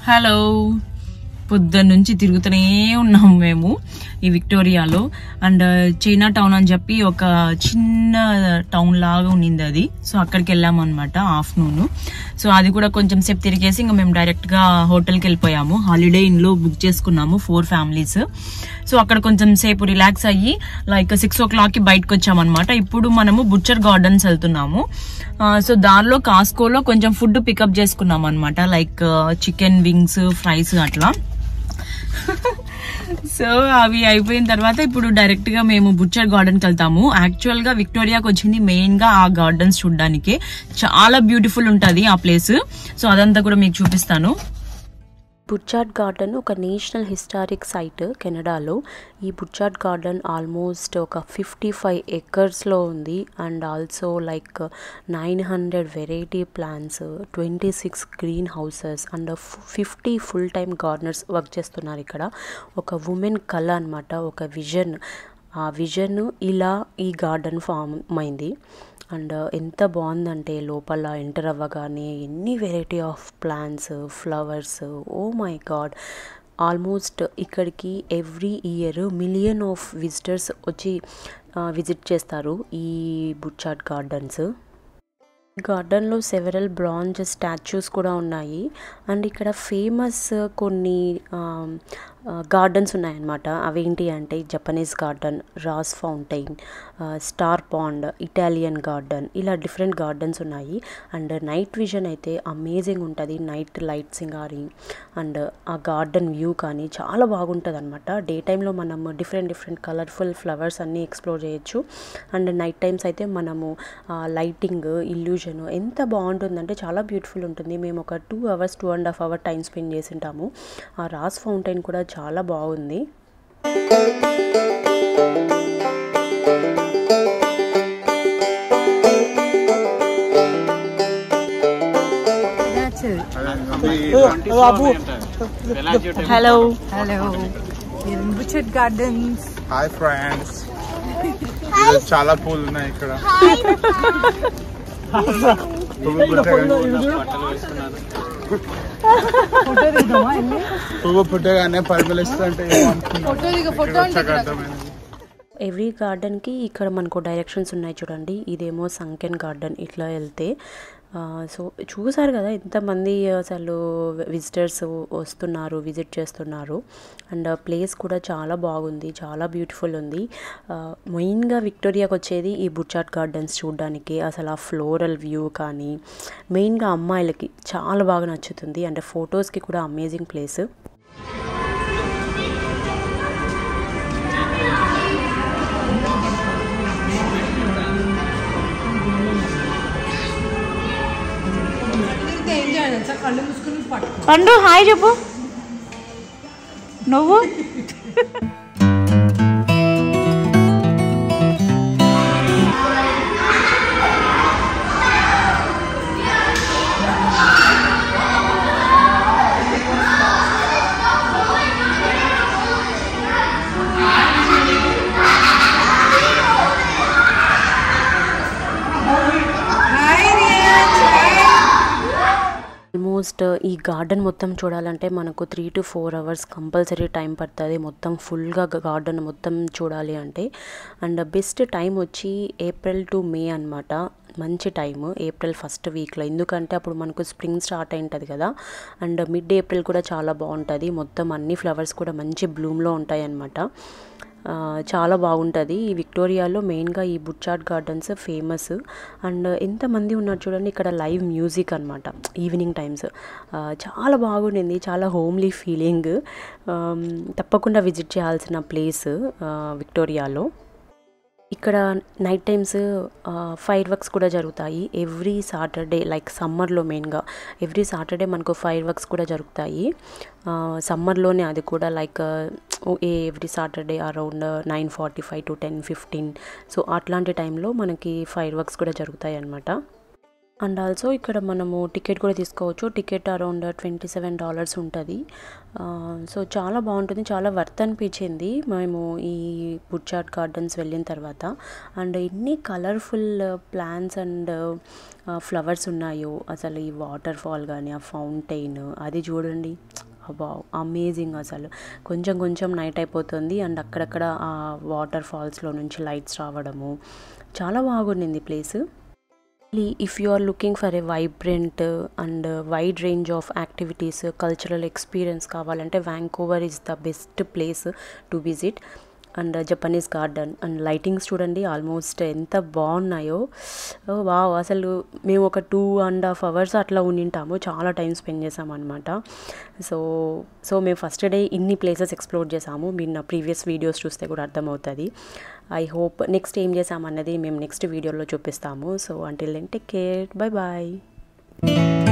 Hello, పొద్దున్న నుంచి తిరుగుతూనే ఉన్నాము మేము ఈ విక్టోరియాలో. అండ్ చైనా టౌన్ అని చెప్పి ఒక చిన్న టౌన్ లాగా ఉండింది అది. సో అక్కడికి వెళ్ళాము అనమాట ఆఫ్టర్నూన్. సో అది కూడా కొంచెం సేపు తిరిగేసి ఇంకా మేము డైరెక్ట్ గా హోటల్కి వెళ్ళిపోయాము. హాలిడే ఇన్ లో బుక్ చేసుకున్నాము 4 ఫ్యామిలీస్. సో అక్కడ కొంచెం సేపు రిలాక్స్ అయ్యి లైక్ 6 o'clock కి బయటకు వచ్చామన్నమాట. ఇప్పుడు మనము బుచ్చర్ గార్డెన్స్ వెళ్తున్నాము. సో దానిలో కాస్కోలో కొంచెం ఫుడ్ పికప్ చేసుకున్నాం అనమాట, లైక్ చికెన్ వింగ్స్, ఫ్రైస్ అట్లా. సో అవి అయిపోయిన తర్వాత ఇప్పుడు డైరెక్ట్ గా మేము బుచ్చర్ గార్డెన్ కి వెళ్తాము. యాక్చువల్ గా విక్టోరియాకి వచ్చింది మెయిన్ గా ఆ గార్డెన్స్ చూడడానికి. చాలా బ్యూటిఫుల్ ఉంటది ఆ ప్లేస్. సో అదంతా కూడా మీకు చూపిస్తాను. బుర్చార్డ్ గార్డెన్ ఒక నేషనల్ హిస్టారిక్ సైట్ కెనడాలో. ఈ బుర్చార్డ్ గార్డెన్ ఆల్మోస్ట్ ఒక 55 acresలో ఉంది. And also like 900 variety plants, 26 green houses and 50 full time gardeners work చేస్తున్నారు ఇక్కడ. ఒక ఉమెన్ కళ అనమాట, ఒక విజన్. ఆ విజన్ ఇలా ఈ గార్డెన్ ఫామ్ అయింది. అండ్ ఎంత బాగుందంటే లోపల ఎంటర్ అవ్వగానే ఎన్ని variety of plants, flowers, oh my God. Almost ఇక్కడికి every year million of visitors వచ్చి విజిట్ చేస్తారు ఈ బుర్చార్డ్ గార్డెన్స్. గార్డెన్లో సెవెరల్ బ్రాంజ్ స్టాచ్యూస్ కూడా ఉన్నాయి. అండ్ ఇక్కడ ఫేమస్ కొన్ని గార్డెన్స్ ఉన్నాయన్నమాట. అవేంటి అంటే Japanese garden, Ross fountain, star pond, Italian garden, ఇలా డిఫరెంట్ గార్డెన్స్ ఉన్నాయి. అండ్ నైట్ విజన్ అయితే అమేజింగ్ ఉంటుంది. నైట్ లైట్సింగ్ కానీ అండ్ ఆ గార్డెన్ వ్యూ కానీ చాలా బాగుంటుంది అనమాట. డే టైంలో మనము డిఫరెంట్ కలర్ఫుల్ ఫ్లవర్స్ అన్నీ ఎక్స్ప్లోర్ చేయొచ్చు. అండ్ నైట్ టైమ్స్ అయితే మనము లైటింగ్, ఇల్యూజన్ ఎంత బాగుంటుందంటే చాలా బ్యూటిఫుల్ ఉంటుంది. మేము ఒక 2 hours, 2.5 hours టైం స్పెండ్ చేసి ఉంటాము. ఆ రాస్ ఫౌంటైన్ కూడా చాలా బాగుంది. Hello, Butchart Gardens. Hi friends, చాలా పూలు ఉన్నాయి ఇక్కడ. పువ్వు పుట్టగానే పరిమళిస్తుంటే ఎవ్రీ గార్డెన్కి ఇక్కడ మనకు డైరెక్షన్స్ ఉన్నాయి చూడండి. ఇదేమో సంకెన్ గార్డెన్. ఇట్లా వెళ్తే సో చూసారు కదా ఎంతమంది అసలు విజిటర్స్ వస్తున్నారు, విజిట్ చేస్తున్నారు. అండ్ ప్లేస్ కూడా చాలా బాగుంది, చాలా బ్యూటిఫుల్ ఉంది. మెయిన్గా విక్టోరియాకి వచ్చేది ఈ బుర్చార్డ్ గార్డెన్స్ చూడడానికి. అసలు ఆ ఫ్లోరల్ వ్యూ కానీ మెయిన్గా అమ్మాయిలకి చాలా బాగా నచ్చుతుంది. అండ్ ఫొటోస్కి కూడా అమేజింగ్ ప్లేస్. పండు హాయ్ చెప్పు నువ్వు. ఆల్మోస్ట్ ఈ గార్డెన్ మొత్తం చూడాలంటే మనకు 3 to 4 hours కంపల్సరీ టైం పడుతుంది మొత్తం ఫుల్గా గార్డెన్ మొత్తం చూడాలి అంటే. అండ్ బెస్ట్ టైం వచ్చి April to May అనమాట. మంచి టైము ఏప్రిల్ ఫస్ట్ వీక్లో, ఎందుకంటే అప్పుడు మనకు స్ప్రింగ్ స్టార్ట్ అయి ఉంటుంది కదా. అండ్ మిడ్ ఏప్రిల్ కూడా చాలా బాగుంటుంది. మొత్తం అన్ని ఫ్లవర్స్ కూడా మంచి బ్లూమ్లో ఉంటాయి అన్నమాట. చాలా బాగుంటుంది. ఈ విక్టోరియాలో మెయిన్గా ఈ బుర్చార్డ్ గార్డెన్స్ ఫేమస్. అండ్ ఎంతమంది ఉన్నారు చూడండి. ఇక్కడ లైవ్ మ్యూజిక్ అనమాట ఈవినింగ్ టైమ్స్. చాలా బాగుండింది, చాలా హోమ్లీ ఫీలింగ్. తప్పకుండా విజిట్ చేయాల్సిన ప్లేస్ విక్టోరియాలో. ఇక్కడ నైట్ టైమ్స్ ఫైర్ వర్క్స్ కూడా జరుగుతాయి ఎవ్రీ సాటర్డే. లైక్ సమ్మర్లో మెయిన్గా ఎవ్రీ సాటర్డే మనకు ఫైర్ వర్క్స్ కూడా జరుగుతాయి. సమ్మర్లోనే అది కూడా like every Saturday around 9:45 to 10:15. So అట్లాంటి టైంలో మనకి ఫైర్ వర్క్స్ కూడా జరుగుతాయి అన్నమాట. అండ్ ఆల్సో ఇక్కడ మనము టికెట్ కూడా తీసుకోవచ్చు. టికెట్ అరౌండ్ $27 ఉంటుంది. సో చాలా బాగుంటుంది, చాలా వర్త్ అనిపించింది మేము ఈ బుర్చార్డ్ గార్డెన్స్ వెళ్ళిన తర్వాత. అండ్ ఎన్ని కలర్ఫుల్ ప్లాంట్స్ అండ్ ఫ్లవర్స్ ఉన్నాయో అసలు. ఈ వాటర్ ఫాల్ కానీ ఆ ఫౌంటైన్ అది చూడండి, వావ్ అమేజింగ్ అసలు. కొంచెం కొంచెం నైట్ అయిపోతుంది అండ్ అక్కడక్కడ ఆ వాటర్ ఫాల్స్లో నుంచి లైట్స్ రావడము చాలా బాగుండింది place. If you are looking for a vibrant and wide range of activities, cultural experience కావాలంటే Vancouver is the best place to visit. And Japanese garden and lightings చూడండి almost ఎంత బాగున్నాయో. వావ్ అసలు మేము ఒక 2.5 hours అట్లా ఉండింటాము, చాలా టైం స్పెండ్ చేసాము అనమాట. సో మేము ఫస్ట్ డే ఇన్ని ప్లేసెస్ ఎక్స్ప్లోర్ చేసాము. మీరు నా ప్రీవియస్ వీడియోస్ చూస్తే కూడా అర్థమవుతుంది. ఐ హోప్ నెక్స్ట్ ఏం చేసామన్నది మేము నెక్స్ట్ వీడియోలో చూపిస్తాము. So until then take care, bye bye.